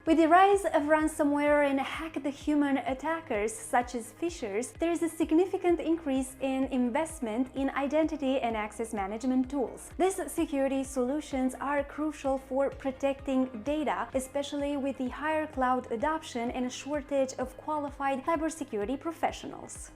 With the rise of ransomware and hack-the-human attackers such as phishers, there is a significant increase in investment in identity and access management tools. These security solutions are crucial for protecting data, especially with the higher cloud adoption and a shortage of qualified cybersecurity professionals.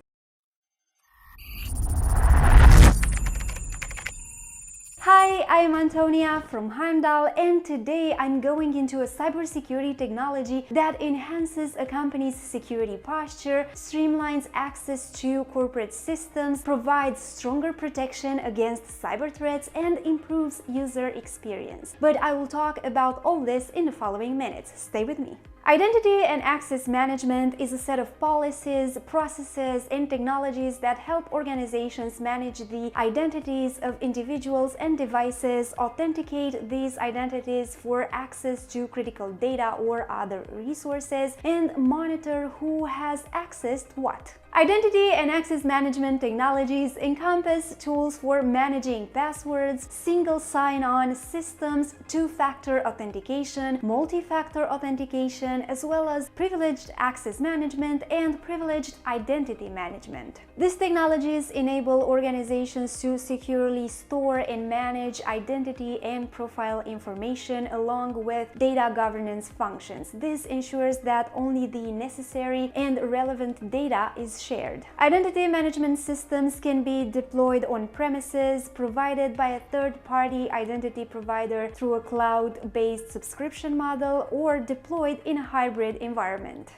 Hi, I'm Antonia from Heimdal, and today I'm going into a cybersecurity technology that enhances a company's security posture, streamlines access to corporate systems, provides stronger protection against cyber threats, and improves user experience. But I will talk about all this in the following minutes. Stay with me. Identity and access management is a set of policies, processes, and technologies that help organizations manage the identities of individuals and devices, authenticate these identities for access to critical data or other resources, and monitor who has accessed what. Identity and access management technologies encompass tools for managing passwords, single sign-on systems, two-factor authentication, multi-factor authentication, as well as privileged access management and privileged identity management. These technologies enable organizations to securely store and manage identity and profile information along with data governance functions. This ensures that only the necessary and relevant data is shared. Identity management systems can be deployed on premises, provided by a third-party identity provider through a cloud-based subscription model, or deployed in a hybrid environment.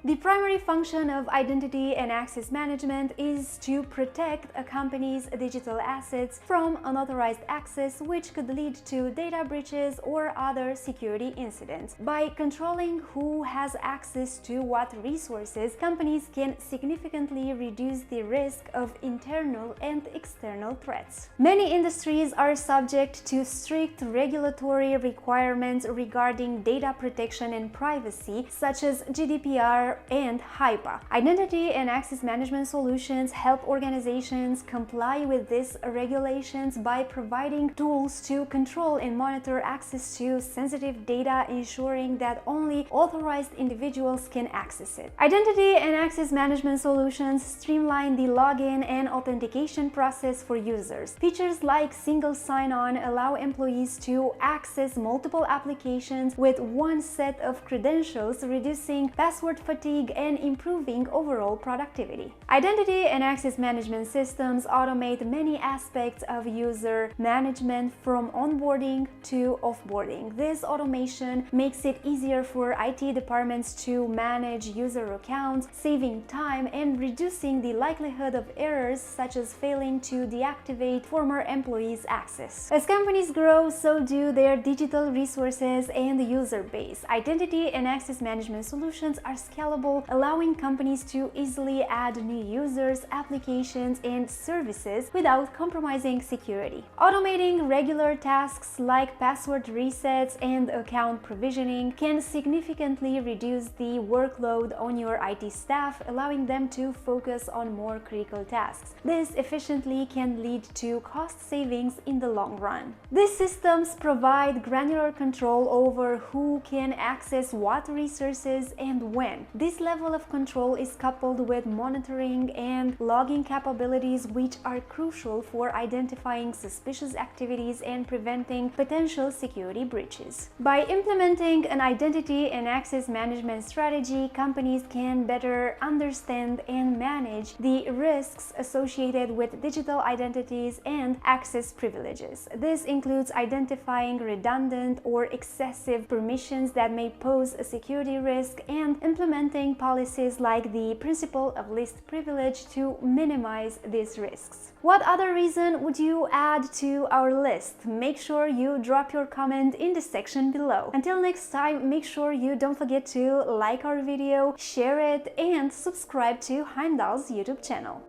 The primary function of identity and access management is to protect a company's digital assets from unauthorized access, which could lead to data breaches or other security incidents. By controlling who has access to what resources, companies can significantly reduce the risk of internal and external threats. Many industries are subject to strict regulatory requirements regarding data protection and privacy, such as GDPR and HIPAA. Identity and access management solutions help organizations comply with these regulations by providing tools to control and monitor access to sensitive data, ensuring that only authorized individuals can access it. Identity and access management solutions streamline the login and authentication process for users. Features like single sign-on allow employees to access multiple applications with one set of credentials, reducing password fatigue and improving overall productivity. Identity and access management systems automate many aspects of user management, from onboarding to offboarding. This automation makes it easier for IT departments to manage user accounts, saving time and reducing the likelihood of errors such as failing to deactivate former employees' access. As companies grow, so do their digital resources and user base. Identity and access management solutions are scalable, allowing companies to easily add new users, applications, and services without compromising security. Automating regular tasks like password resets and account provisioning can significantly reduce the workload on your IT staff, allowing them to focus on more critical tasks. This efficiently can lead to cost savings in the long run. These systems provide granular control over who can access what resources and when. This level of control is coupled with monitoring and logging capabilities, which are crucial for identifying suspicious activities and preventing potential security breaches. By implementing an identity and access management strategy, companies can better understand and manage the risks associated with digital identities and access privileges. This includes identifying redundant or excessive permissions that may pose a security risk and implementing policies like the principle of least privilege to minimize these risks. What other reason would you add to our list? Make sure you drop your comment in the section below. Until next time, make sure you don't forget to like our video, share it, and subscribe to Heimdal's YouTube channel.